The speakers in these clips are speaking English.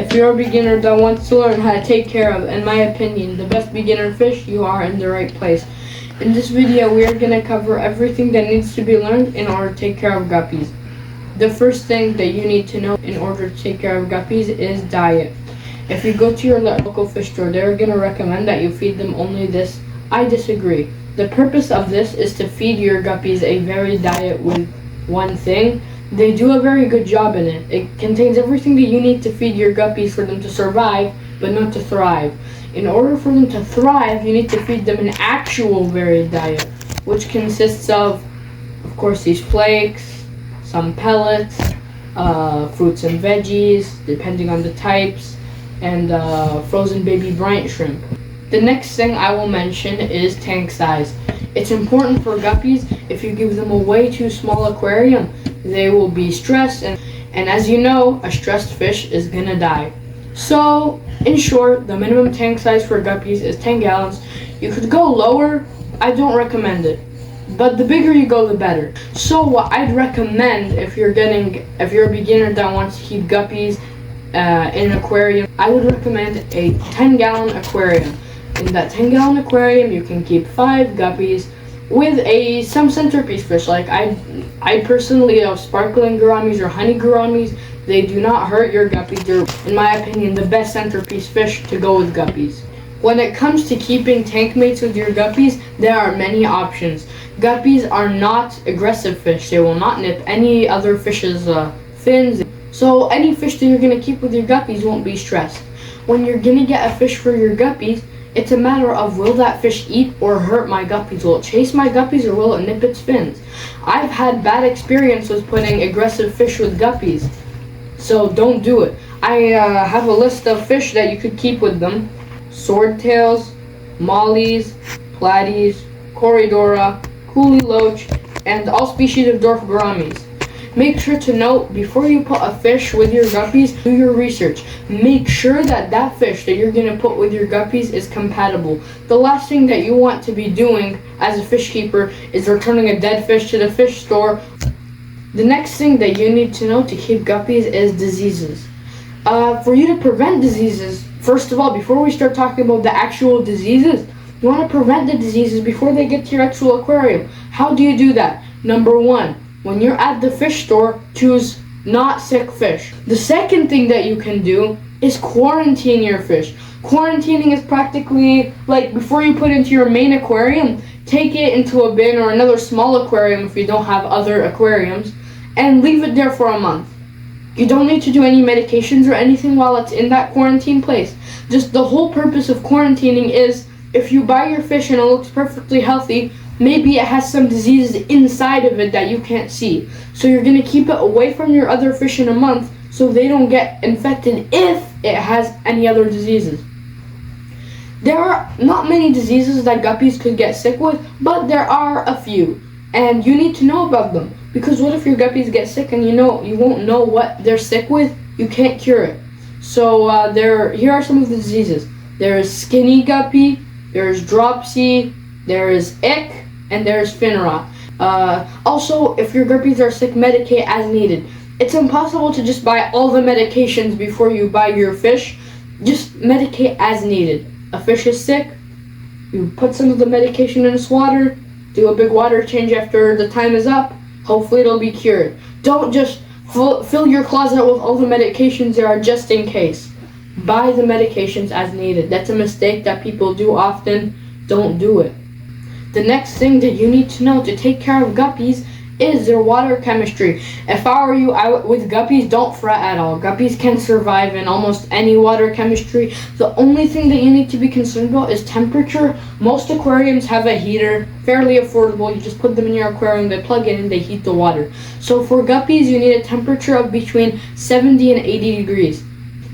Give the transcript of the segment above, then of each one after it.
If you're a beginner that wants to learn how to take care of, in my opinion, the best beginner fish, you are in the right place. In this video, we are going to cover everything that needs to be learned in order to take care of guppies. The first thing that you need to know in order to take care of guppies is diet. If you go to your local fish store, they're going to recommend that you feed them only this. I disagree. The purpose of this is to feed your guppies a varied diet with one thing. They do a very good job in it. It contains everything that you need to feed your guppies for them to survive, but not to thrive. In order for them to thrive, you need to feed them an actual varied diet, which consists of course, these flakes, some pellets, fruits and veggies, depending on the types, and frozen baby bryant shrimp. The next thing I will mention is tank size. It's important for guppies. If you give them a way too small aquarium, they will be stressed, and as you know, a stressed fish is gonna die. So, in short, the minimum tank size for guppies is 10 gallons. You could go lower, I don't recommend it, but the bigger you go, the better. So what I'd recommend if you're a beginner that wants to keep guppies in an aquarium, I would recommend a 10-gallon aquarium. In that 10-gallon aquarium, you can keep 5 guppies with some centerpiece fish. Like I personally love sparkling gouramis or honey gouramis. They do not hurt your guppies. They're, in my opinion, the best centerpiece fish to go with guppies. When it comes to keeping tank mates with your guppies, there are many options. Guppies are not aggressive fish. They will not nip any other fish's fins. So any fish that you're going to keep with your guppies won't be stressed. When you're going to get a fish for your guppies, it's a matter of, will that fish eat or hurt my guppies? Will it chase my guppies or will it nip its fins? I've had bad experiences putting aggressive fish with guppies, so don't do it. I have a list of fish that you could keep with them: swordtails, mollies, platies, corridora, coolie loach, and all species of dwarf gouramis. Make sure to note, before you put a fish with your guppies, do your research. Make sure that that fish that you're going to put with your guppies is compatible. The last thing that you want to be doing as a fish keeper is returning a dead fish to the fish store. The next thing that you need to know to keep guppies is diseases. For you to prevent diseases, first of all, before we start talking about the actual diseases, you want to prevent the diseases before they get to your actual aquarium. How do you do that? Number 1, when you're at the fish store, choose not sick fish. The second thing that you can do is quarantine your fish. Quarantining is practically like, before you put into your main aquarium, take it into a bin or another small aquarium if you don't have other aquariums, and leave it there for a month. You don't need to do any medications or anything while it's in that quarantine place. Just the whole purpose of quarantining is, if you buy your fish and it looks perfectly healthy, maybe it has some diseases inside of it that you can't see. So you're going to keep it away from your other fish in a month so they don't get infected if it has any other diseases. There are not many diseases that guppies could get sick with, but there are a few, and you need to know about them. Because what if your guppies get sick and you won't know what they're sick with? You can't cure it. So here are some of the diseases. There is skinny guppy, there is dropsy, there is ick, and there is fin rot. Also, if your guppies are sick, medicate as needed. It's impossible to just buy all the medications before you buy your fish. Just medicate as needed. A fish is sick, you put some of the medication in its water, do a big water change after the time is up, hopefully it'll be cured. Don't just fill your closet with all the medications there are just in case. Buy the medications as needed. That's a mistake that people do often. Don't do it. The next thing that you need to know to take care of guppies is their water chemistry. If I were you, with guppies, don't fret at all. Guppies can survive in almost any water chemistry. The only thing that you need to be concerned about is temperature. Most aquariums have a heater, fairly affordable. You just put them in your aquarium, they plug in and they heat the water. So for guppies, you need a temperature of between 70 and 80 degrees.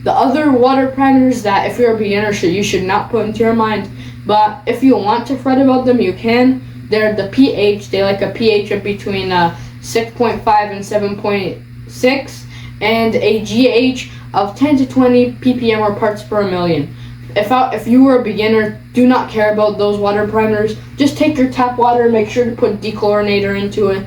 The other water parameters that, if you're a beginner, you should not put into your mind, but if you want to fret about them, you can. They're the pH. They like a pH of between 6.5 and 7.6, and a GH of 10 to 20 ppm or parts per million. If you were a beginner, do not care about those water parameters. Just take your tap water and make sure to put dechlorinator into it.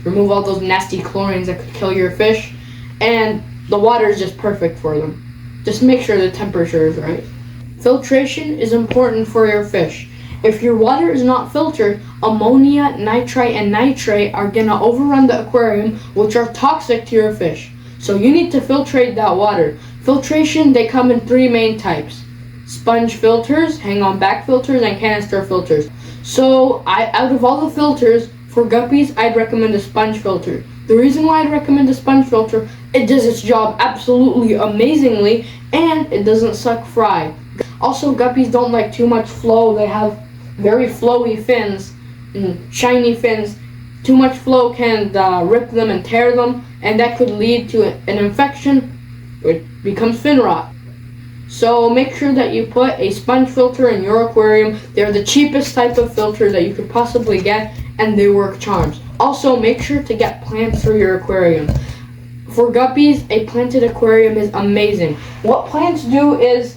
Remove all those nasty chlorines that could kill your fish, and the water is just perfect for them. Just make sure the temperature is right. Filtration is important for your fish. If your water is not filtered, ammonia, nitrite, and nitrate are gonna overrun the aquarium, which are toxic to your fish. So you need to filtrate that water. Filtration, they come in 3 main types: sponge filters, hang-on back filters, and canister filters. So out of all the filters, for guppies, I'd recommend a sponge filter. The reason why I'd recommend a sponge filter, it does its job absolutely amazingly, and it doesn't suck fry. Also, guppies don't like too much flow. They have very flowy fins and shiny fins. Too much flow can rip them and tear them, and that could lead to an infection, which becomes fin rot. So make sure that you put a sponge filter in your aquarium. They're the cheapest type of filter that you could possibly get, and they work charms. Also, make sure to get plants for your aquarium. For guppies, a planted aquarium is amazing. What plants do is,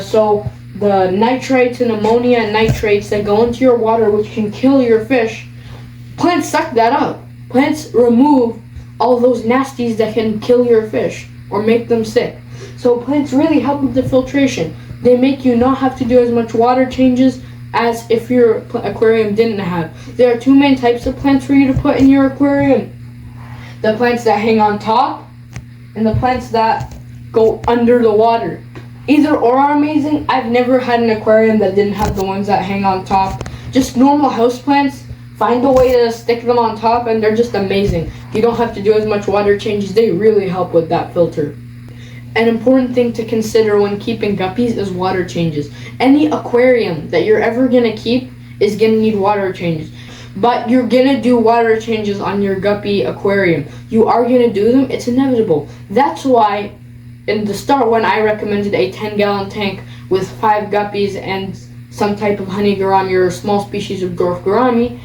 so the nitrates and ammonia and nitrates that go into your water, which can kill your fish, plants suck that up. Plants remove all those nasties that can kill your fish or make them sick. So plants really help with the filtration. They make you not have to do as much water changes as if your aquarium didn't have. There are 2 main types of plants for you to put in your aquarium: the plants that hang on top and the plants that go under the water. Either or are amazing. I've never had an aquarium that didn't have the ones that hang on top. Just normal house plants, find a way to stick them on top and they're just amazing. You don't have to do as much water changes. They really help with that filter. An important thing to consider when keeping guppies is water changes. Any aquarium that you're ever gonna keep is gonna need water changes. But you're gonna do water changes on your guppy aquarium. You are gonna do them, it's inevitable. That's why in the start when I recommended a 10-gallon tank with 5 guppies and some type of honey gourami or a small species of dwarf gourami,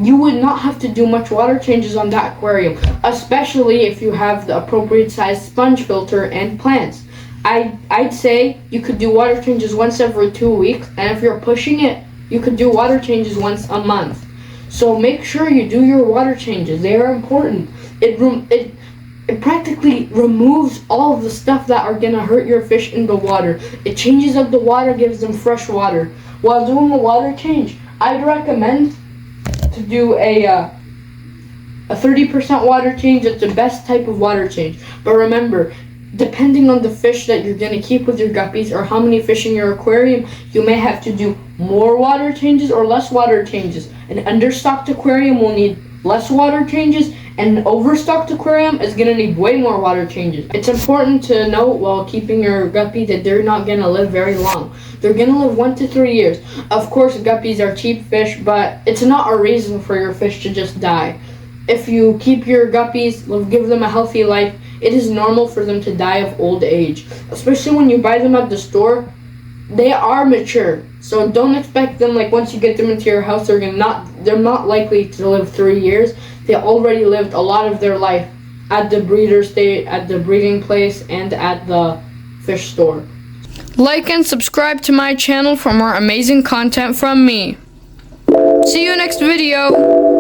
you would not have to do much water changes on that aquarium, especially if you have the appropriate size sponge filter and plants. I'd say you could do water changes once every 2 weeks, and if you're pushing it, you could do water changes once a month. So make sure you do your water changes. They are important. It practically removes all of the stuff that are gonna hurt your fish in the water. It changes up the water, gives them fresh water. While doing a water change, I'd recommend to do a 30% water change. It's the best type of water change. But remember, depending on the fish that you're going to keep with your guppies or how many fish in your aquarium, you may have to do more water changes or less water changes. An understocked aquarium will need less water changes, and an overstocked aquarium is going to need way more water changes. It's important to note while keeping your guppy that they're not going to live very long. They're going to live 1 to 3 years. Of course, guppies are cheap fish, but it's not a reason for your fish to just die. If you keep your guppies, give them a healthy life, it is normal for them to die of old age. Especially when you buy them at the store, they are mature. So don't expect them, like once you get them into your house, they're not likely to live 3 years. They already lived a lot of their life at the breeder state, at the breeding place, and at the fish store. Like and subscribe to my channel for more amazing content from me. See you next video.